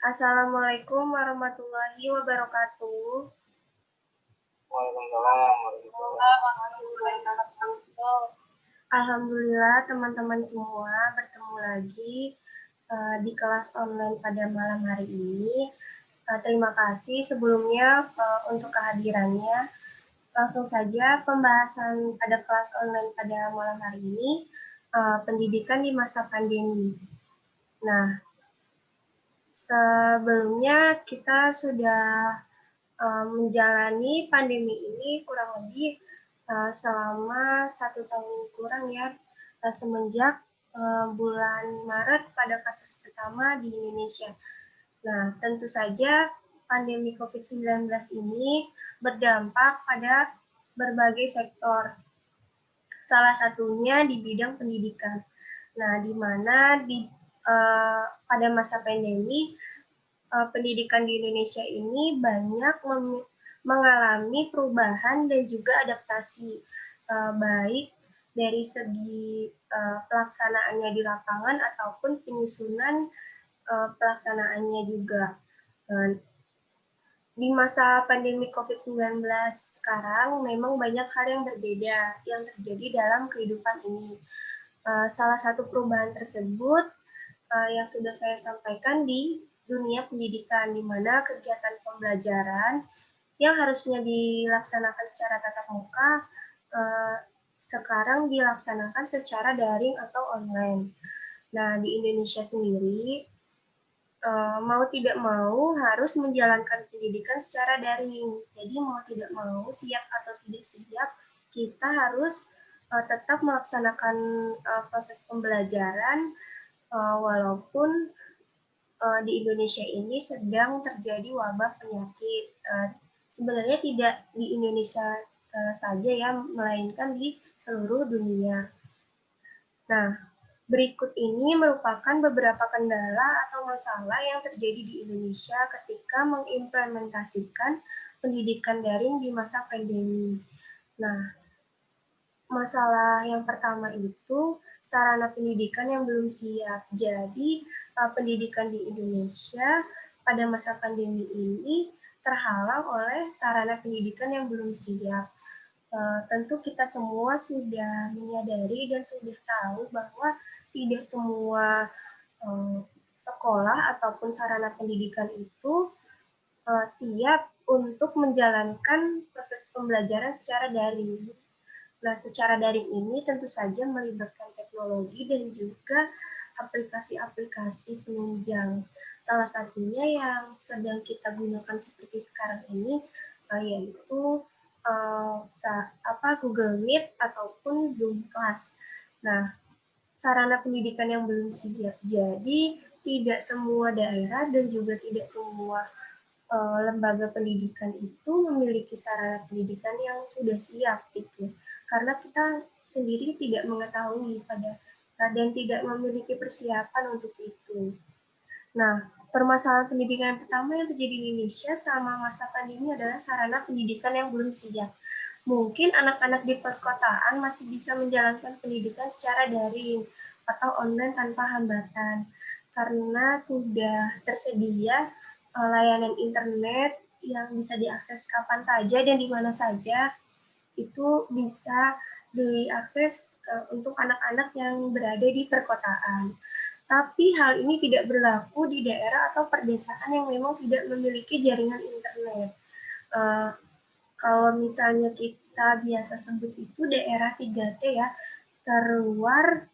Assalamualaikum warahmatullahi wabarakatuh. Waalaikumsalam warahmatullahi wabarakatuh. Alhamdulillah teman-teman semua bertemu lagi di kelas online pada malam hari ini. Terima kasih sebelumnya untuk kehadirannya. Langsung saja pembahasan pada kelas online pada malam hari ini, pendidikan di masa pandemi. Nah, sebelumnya kita sudah menjalani pandemi ini kurang lebih selama 1 tahun kurang ya, semenjak bulan Maret pada kasus pertama di Indonesia. Nah, tentu saja pandemi COVID-19 ini berdampak pada berbagai sektor, salah satunya di bidang pendidikan. Nah, di mana pada masa pandemi pendidikan di Indonesia ini banyak mengalami perubahan dan juga adaptasi, baik dari segi pelaksanaannya di lapangan ataupun penyusunan pelaksanaannya juga. Di masa pandemi COVID-19 sekarang memang banyak hal yang berbeda yang terjadi dalam kehidupan ini. Salah satu perubahan tersebut yang sudah saya sampaikan di dunia pendidikan, di mana kegiatan pembelajaran yang harusnya dilaksanakan secara tatap muka sekarang dilaksanakan secara daring atau online. Nah, di Indonesia sendiri mau tidak mau harus menjalankan pendidikan secara daring. Jadi mau tidak mau, siap atau tidak siap, kita harus tetap melaksanakan proses pembelajaran walaupun di Indonesia ini sedang terjadi wabah penyakit. Sebenarnya tidak di Indonesia saja ya, melainkan di seluruh dunia. Nah, berikut ini merupakan beberapa kendala atau masalah yang terjadi di Indonesia ketika mengimplementasikan pendidikan daring di masa pandemi. Nah, masalah yang pertama itu sarana pendidikan yang belum siap. Jadi, pendidikan di Indonesia pada masa pandemi ini terhalang oleh sarana pendidikan yang belum siap. Tentu kita semua sudah menyadari dan sudah tahu bahwa tidak semua sekolah ataupun sarana pendidikan itu siap untuk menjalankan proses pembelajaran secara daring. Nah, secara daring ini tentu saja melibatkan teknologi dan juga aplikasi-aplikasi penunjang. Salah satunya yang sedang kita gunakan seperti sekarang ini yaitu Google Meet ataupun Zoom Class. Nah, sarana pendidikan yang belum siap. Jadi tidak semua daerah dan juga tidak semua lembaga pendidikan itu memiliki sarana pendidikan yang sudah siap gitu. Karena kita sendiri tidak mengetahui dan tidak memiliki persiapan untuk itu. Nah, permasalahan pendidikan yang pertama yang terjadi di Indonesia selama masa pandemi adalah sarana pendidikan yang belum siap. Mungkin anak-anak di perkotaan masih bisa menjalankan pendidikan secara daring atau online tanpa hambatan karena sudah tersedia layanan internet yang bisa diakses kapan saja dan di mana saja. Itu bisa diakses untuk anak-anak yang berada di perkotaan. Tapi hal ini tidak berlaku di daerah atau perdesaan yang memang tidak memiliki jaringan internet. Kalau misalnya kita biasa sebut itu daerah 3T ya, terluar,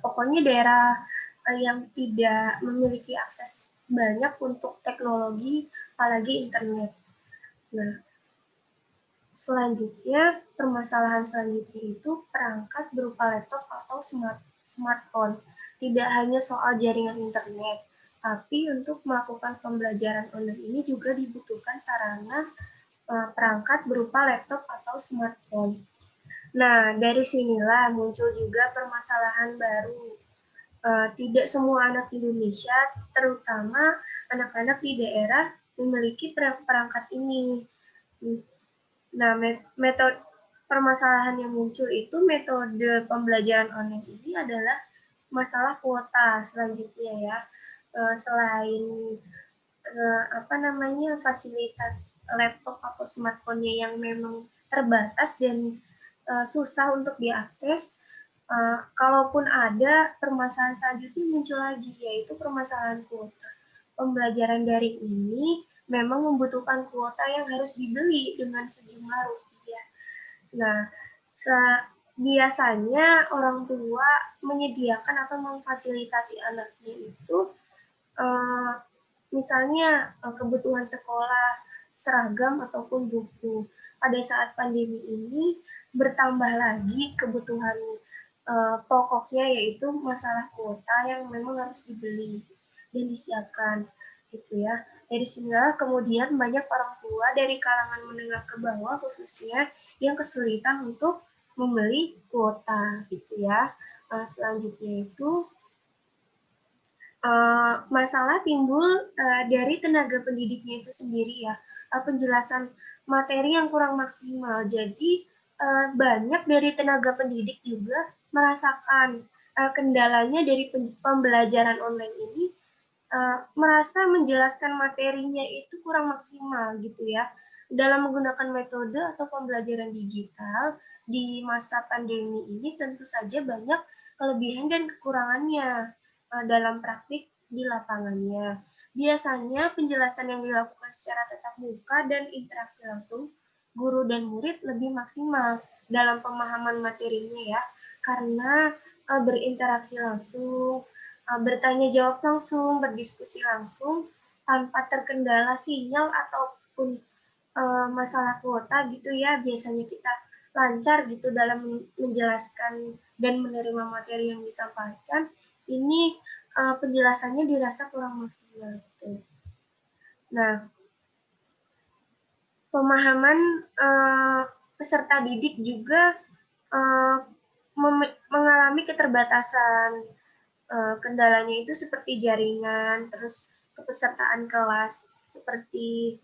pokoknya daerah yang tidak memiliki akses banyak untuk teknologi, apalagi internet. Nah, selanjutnya, permasalahan selanjutnya itu perangkat berupa laptop atau smartphone. Tidak hanya soal jaringan internet, tapi untuk melakukan pembelajaran online ini juga dibutuhkan sarana perangkat berupa laptop atau smartphone. Nah, dari sinilah muncul juga permasalahan baru. Tidak semua anak Indonesia, terutama anak-anak di daerah, memiliki perangkat ini. Nah, metode permasalahan yang muncul itu metode pembelajaran online ini adalah masalah kuota selanjutnya ya. selain fasilitas laptop atau smartphone-nya yang memang terbatas dan susah untuk diakses, kalaupun ada, permasalahan selanjutnya muncul lagi, yaitu permasalahan kuota. Pembelajaran daring ini memang membutuhkan kuota yang harus dibeli dengan sejumlah rupiah. Nah, biasanya orang tua menyediakan atau memfasilitasi anaknya itu eh, misalnya kebutuhan sekolah, seragam ataupun buku. Pada saat pandemi ini bertambah lagi kebutuhan pokoknya, yaitu masalah kuota yang memang harus dibeli dan disiapkan gitu ya. Dari sinilah kemudian banyak orang tua dari kalangan menengah ke bawah khususnya yang kesulitan untuk membeli kuota gitu ya. Selanjutnya itu masalah timbul dari tenaga pendidiknya itu sendiri ya, penjelasan materi yang kurang maksimal. Jadi banyak dari tenaga pendidik juga merasakan kendalanya dari pembelajaran online ini, merasa menjelaskan materinya itu kurang maksimal gitu ya. Dalam menggunakan metode atau pembelajaran digital di masa pandemi ini tentu saja banyak kelebihan dan kekurangannya dalam praktik di lapangannya. Biasanya penjelasan yang dilakukan secara tatap muka dan interaksi langsung guru dan murid lebih maksimal dalam pemahaman materinya ya, karena berinteraksi langsung, bertanya jawab langsung, berdiskusi langsung tanpa terkendala sinyal ataupun masalah kuota gitu ya. Biasanya kita lancar gitu dalam menjelaskan dan menerima materi yang disampaikan. Ini penjelasannya dirasa kurang maksimal gitu. Nah, pemahaman peserta didik juga uh, mengalami keterbatasan. Kendalanya itu seperti jaringan, terus kepesertaan kelas, seperti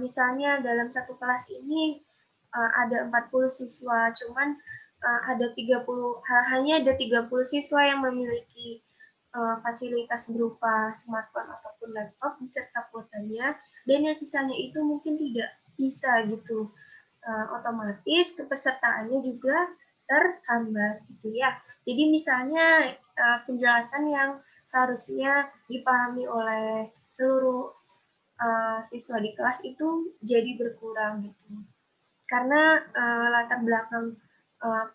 misalnya dalam satu kelas ini ada 40 siswa, cuman ada 30, hanya ada 30 siswa yang memiliki fasilitas berupa smartphone ataupun laptop beserta kuotanya, dan yang sisanya itu mungkin tidak bisa gitu. Otomatis kepesertaannya juga terhambat gitu ya. Jadi misalnya penjelasan yang seharusnya dipahami oleh seluruh siswa di kelas itu jadi berkurang gitu. Karena latar belakang uh,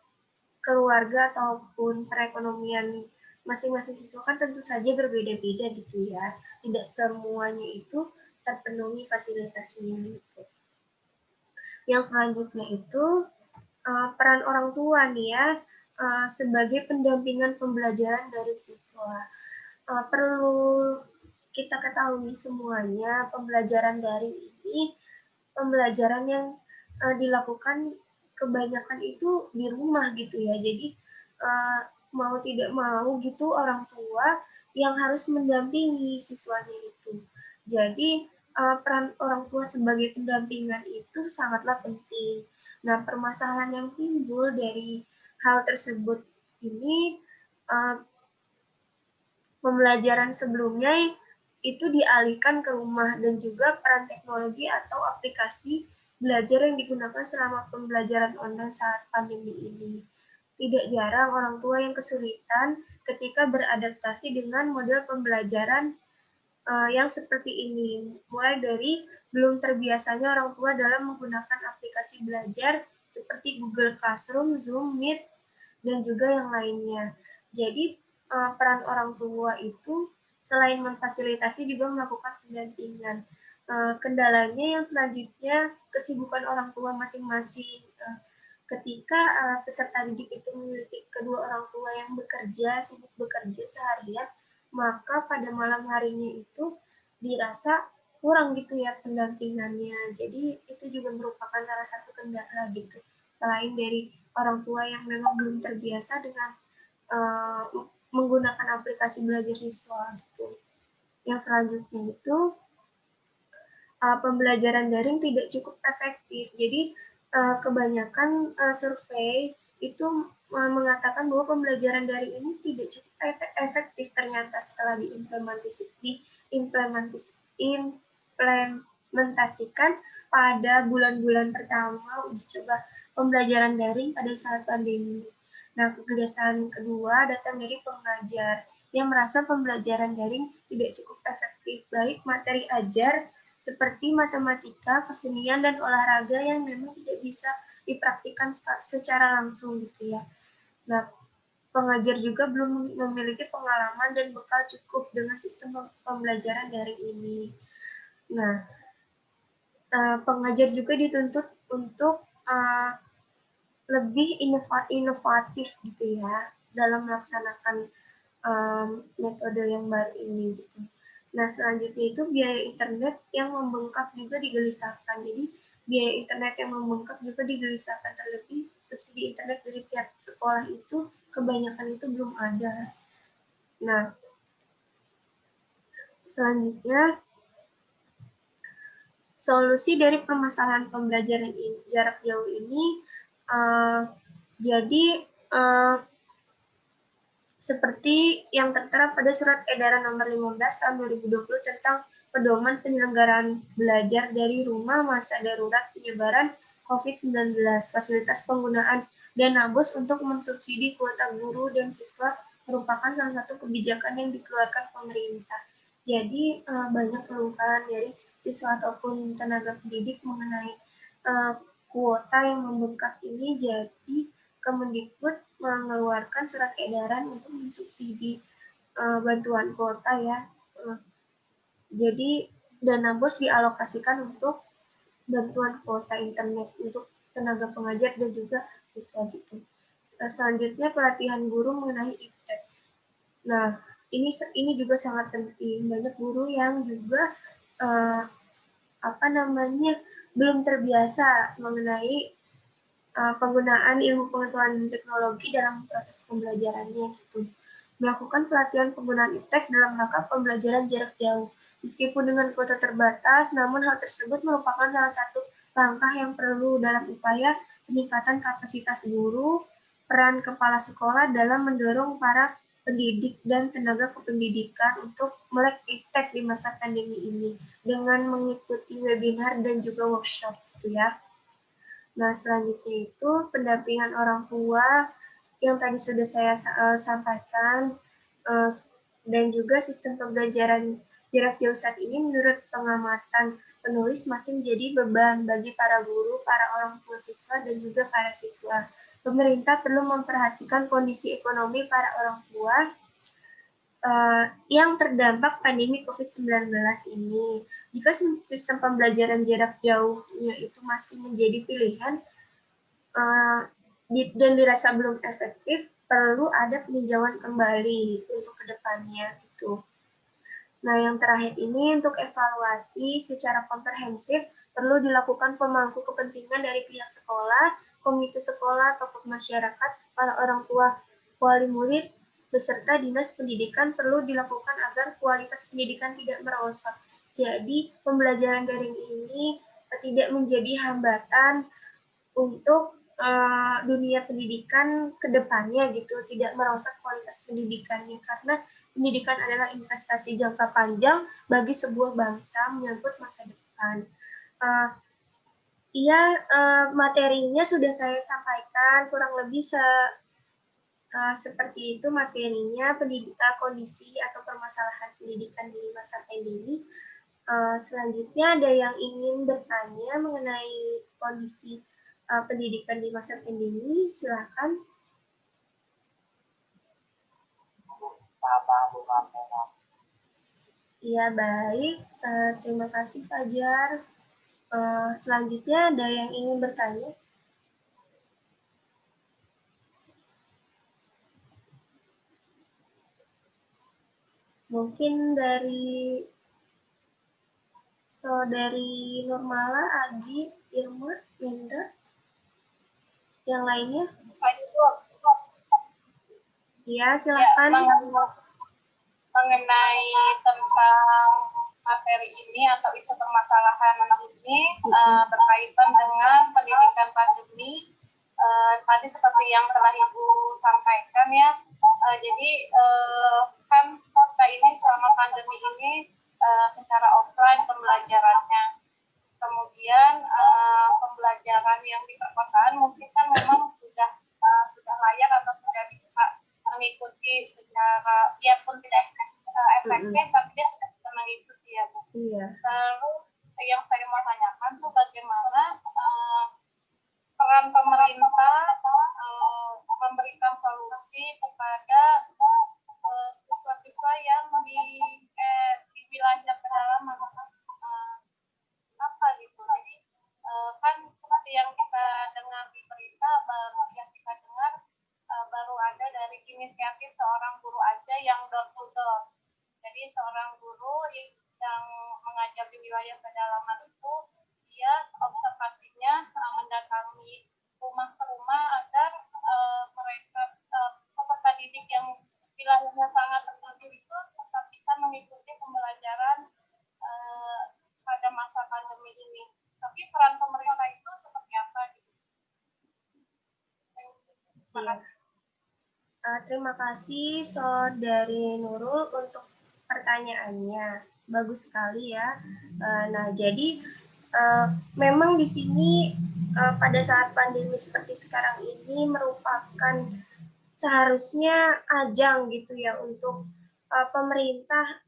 keluarga ataupun perekonomian masing-masing siswa kan tentu saja berbeda-beda gitu ya. Tidak semuanya itu terpenuhi fasilitasnya gitu. Yang selanjutnya itu peran orang tua nih ya, sebagai pendampingan pembelajaran dari siswa. Perlu kita ketahui semuanya, pembelajaran daring ini pembelajaran yang dilakukan kebanyakan itu di rumah gitu ya. Jadi mau tidak mau gitu orang tua yang harus mendampingi siswanya itu. Jadi peran orang tua sebagai pendampingan itu sangatlah penting. Nah, permasalahan yang timbul dari hal tersebut ini, uh, pembelajaran sebelumnya itu dialihkan ke rumah, dan juga peran teknologi atau aplikasi belajar yang digunakan selama pembelajaran online saat pandemi ini. Tidak jarang orang tua yang kesulitan ketika beradaptasi dengan model pembelajaran yang seperti ini, mulai dari belum terbiasanya orang tua dalam menggunakan aplikasi belajar seperti Google Classroom, Zoom, Meet, dan juga yang lainnya. Jadi peran orang tua itu selain memfasilitasi juga melakukan pendampingan. Kendalanya yang selanjutnya kesibukan orang tua masing-masing. Ketika peserta didik itu memiliki kedua orang tua yang bekerja, sibuk bekerja seharian, maka pada malam harinya itu dirasa kurang gitu ya pendampingannya. Jadi itu juga merupakan salah satu kendala gitu. Selain dari orang tua yang memang belum terbiasa dengan uh, menggunakan aplikasi belajar siswa gitu. Yang selanjutnya itu pembelajaran daring tidak cukup efektif. Jadi kebanyakan survei itu mengatakan bahwa pembelajaran daring ini tidak cukup efektif ternyata ternyata setelah diimplementasikan pada bulan-bulan pertama uji coba pembelajaran daring pada saat pandemi. Nah, kegelisahan kedua datang dari pengajar yang merasa pembelajaran daring tidak cukup efektif, baik materi ajar seperti matematika, kesenian, dan olahraga yang memang tidak bisa dipraktikkan secara langsung gitu ya. Nah, pengajar juga belum memiliki pengalaman dan bekal cukup dengan sistem pembelajaran daring ini. Nah, pengajar juga dituntut untuk lebih inovatif gitu ya dalam melaksanakan metode yang baru ini gitu. Nah, selanjutnya itu biaya internet yang membengkak juga digelisahkan. Jadi biaya internet yang membengkak juga digelisahkan, terlebih subsidi internet dari pihak sekolah itu kebanyakan itu belum ada. Nah, selanjutnya solusi dari permasalahan pembelajaran jarak jauh ini jadi seperti yang tertera pada Surat Edaran Nomor 15 Tahun 2020 tentang pedoman penyelenggaraan belajar dari rumah masa darurat penyebaran COVID-19, fasilitas penggunaan dana BOS untuk mensubsidi kuota guru dan siswa merupakan salah satu kebijakan yang dikeluarkan pemerintah. Jadi banyak keluhan dari siswa ataupun tenaga pendidik mengenai kuota yang membengkak ini, jadi Kemendikbud mengeluarkan surat edaran untuk mensubsidi bantuan kuota ya. Jadi dana BOS dialokasikan untuk bantuan kuota internet untuk tenaga pengajar dan juga siswa gitu. Selanjutnya pelatihan guru mengenai iptek. Nah, ini juga sangat penting. Banyak guru yang juga belum terbiasa mengenai penggunaan ilmu pengetahuan teknologi dalam proses pembelajarannya gitu. Melakukan pelatihan penggunaan iptek dalam rangka pembelajaran jarak jauh. Meskipun dengan kuota terbatas, namun hal tersebut merupakan salah satu langkah yang perlu dalam upaya peningkatan kapasitas guru, peran kepala sekolah dalam mendorong para pendidik dan tenaga kependidikan untuk melek iptek di masa pandemi ini dengan mengikuti webinar dan juga workshop gitu ya. Nah, selanjutnya itu pendampingan orang tua yang tadi sudah saya sampaikan dan juga sistem pembelajaran jarak jauh saat ini menurut pengamatan penulis masih menjadi beban bagi para guru, para orang tua siswa, dan juga para siswa. Pemerintah perlu memperhatikan kondisi ekonomi para orang tua yang terdampak pandemi COVID-19 ini. Jika sistem pembelajaran jarak jauhnya itu masih menjadi pilihan dan dirasa belum efektif, perlu ada peninjauan kembali untuk kedepannya gitu. Nah, yang terakhir ini untuk evaluasi secara komprehensif perlu dilakukan pemangku kepentingan dari pihak sekolah, komite sekolah, tokoh masyarakat, para orang tua, wali murid, beserta dinas pendidikan perlu dilakukan agar kualitas pendidikan tidak merosot. Jadi, pembelajaran daring ini tidak menjadi hambatan untuk dunia pendidikan ke depannya gitu, tidak merusak kualitas pendidikannya, karena pendidikan adalah investasi jangka panjang bagi sebuah bangsa menyangkut masa depan. Materinya sudah saya sampaikan, kurang lebih seperti itu materinya, kondisi atau permasalahan pendidikan di masa pandemi. Selanjutnya ada yang ingin bertanya mengenai kondisi pendidikan di masa pandemi, silakan. Iya, baik. Terima kasih, Fajar. Selanjutnya ada yang ingin bertanya? Mungkin dari Saudari Nurmala, Adi, Irma, Indra, yang lainnya? Iya, silakan. Ya, mengenai tentang materi ini atau isu permasalahan ini berkaitan dengan pendidikan pandemi, tadi seperti yang telah Ibu sampaikan ya, jadi kan mengurangi secara offline pembelajarannya. Kemudian pembelajaran yang di perkotaan mungkin kan memang sudah layak atau sudah bisa mengikuti secara biarpun tidak efektif, tapi dia sudah bisa mengikuti ya Bu. Iya. Lalu yang saya mau tanyakan tuh bagaimana peran pemerintah memberikan solusi kepada siswa-siswa yang di wilayah pedalaman, apa gitu. Jadi kan seperti yang kita dengar di berita, yang kita dengar baru ada dari inisiatif seorang guru aja yang door to door. Jadi seorang guru yang mengajar di wilayah pedalaman itu, dia observasinya mendatangi rumah ke rumah agar mereka peserta didik yang wilayahnya sangat terpencil itu tetap bisa mengikuti pembelajaran pada masa pandemi ini. Tapi peran pemerintah itu seperti apa gitu? Terima kasih. Terima kasih Saudari Nurul untuk pertanyaannya. Bagus sekali ya. Nah, jadi memang di sini pada saat pandemi seperti sekarang ini merupakan seharusnya ajang gitu ya untuk pemerintah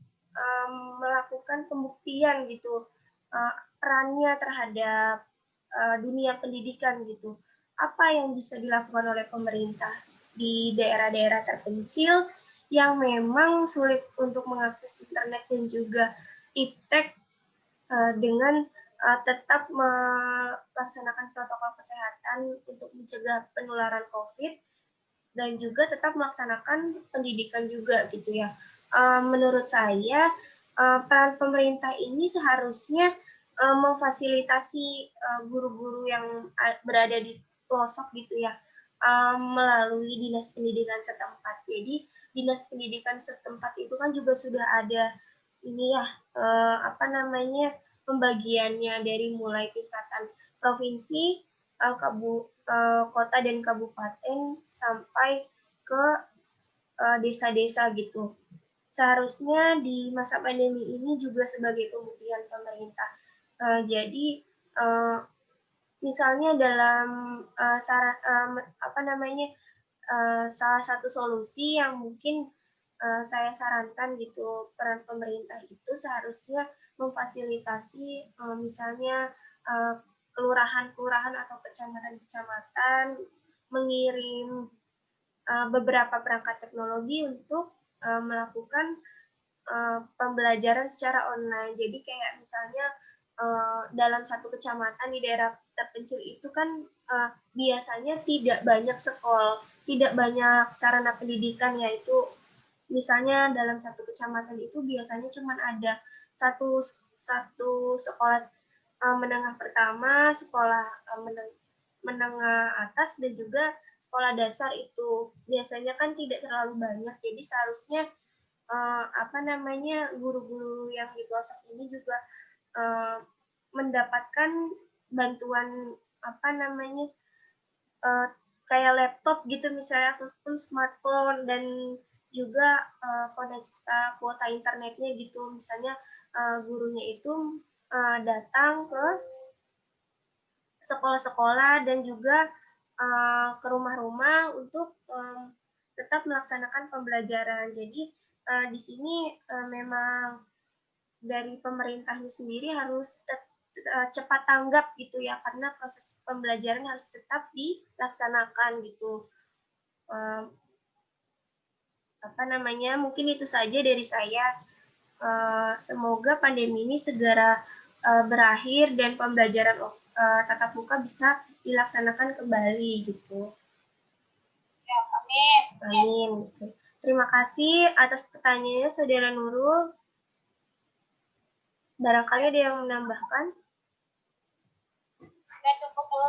melakukan pembuktian gitu perannya terhadap dunia pendidikan gitu. Apa yang bisa dilakukan oleh pemerintah di daerah-daerah terpencil yang memang sulit untuk mengakses internet dan juga iptek dengan tetap melaksanakan protokol kesehatan untuk mencegah penularan COVID dan juga tetap melaksanakan pendidikan juga gitu ya. Menurut saya peran pemerintah ini seharusnya memfasilitasi guru-guru yang berada di pelosok gitu ya melalui dinas pendidikan setempat. Jadi dinas pendidikan setempat itu kan juga sudah ada ini ya pembagiannya dari mulai tingkatan provinsi, kota dan kabupaten sampai ke desa-desa gitu. Seharusnya di masa pandemi ini juga sebagai pembuktian pemerintah. Jadi misalnya dalam salah satu solusi yang mungkin saya sarankan gitu, peran pemerintah itu seharusnya memfasilitasi misalnya kelurahan-kelurahan atau kecamatan-kecamatan mengirim beberapa perangkat teknologi untuk melakukan pembelajaran secara online. Jadi kayak misalnya dalam satu kecamatan di daerah terpencil itu kan biasanya tidak banyak sekolah, tidak banyak sarana pendidikan, yaitu misalnya dalam satu kecamatan itu biasanya cuma ada satu sekolah menengah pertama, sekolah menengah atas, dan juga sekolah dasar itu biasanya kan tidak terlalu banyak. Jadi seharusnya guru-guru yang di pelosok ini juga mendapatkan bantuan kayak laptop gitu misalnya, ataupun smartphone, dan juga kuota internetnya gitu. Misalnya gurunya itu datang ke sekolah-sekolah dan juga ke rumah-rumah untuk tetap melaksanakan pembelajaran. Jadi di sini memang dari pemerintahnya sendiri harus cepat tanggap gitu ya, karena proses pembelajaran harus tetap dilaksanakan gitu. Mungkin itu saja dari saya. Semoga pandemi ini segera berakhir dan pembelajaran tatap muka bisa dilaksanakan kembali gitu. Ya, amin. Amin. Gitu. Terima kasih atas pertanyaannya Saudara Nurul. Barangkali ada yang menambahkan? Ya, cukup Bu.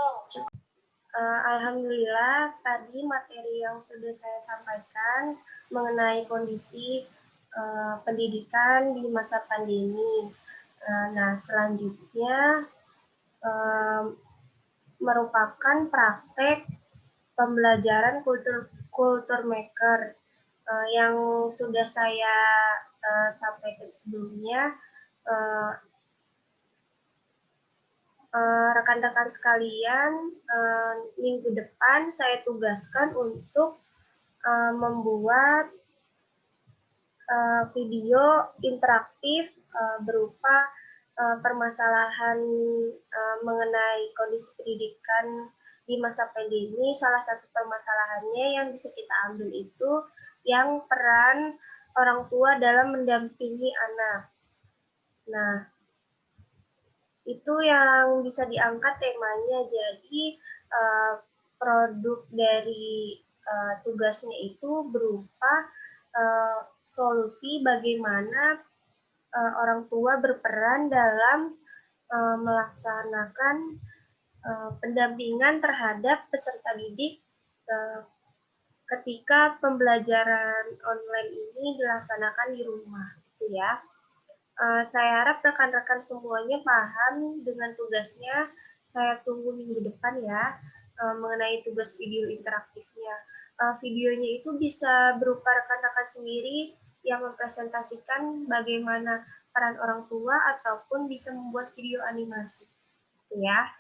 Alhamdulillah tadi materi yang sudah saya sampaikan mengenai kondisi pendidikan di masa pandemi. Nah, selanjutnya merupakan praktek pembelajaran kultur maker yang sudah saya sampaikan sebelumnya, rekan-rekan sekalian, minggu depan saya tugaskan untuk membuat video interaktif berupa permasalahan mengenai kondisi pendidikan di masa pandemi. Salah satu permasalahannya yang bisa kita ambil itu yang peran orang tua dalam mendampingi anak. Nah, itu yang bisa diangkat temanya. Jadi produk dari tugasnya itu berupa solusi bagaimana orang tua berperan dalam melaksanakan pendampingan terhadap peserta didik ketika pembelajaran online ini dilaksanakan di rumah, gitu ya. Saya harap rekan-rekan semuanya paham dengan tugasnya. Saya tunggu minggu depan ya mengenai tugas video interaktifnya. Videonya itu bisa berupa rekan-rekan sendiri yang mempresentasikan bagaimana peran orang tua ataupun bisa membuat video animasi. Ya,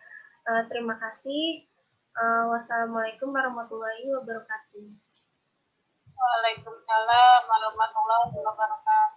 terima kasih. Wassalamualaikum warahmatullahi wabarakatuh. Waalaikumsalam warahmatullahi wabarakatuh.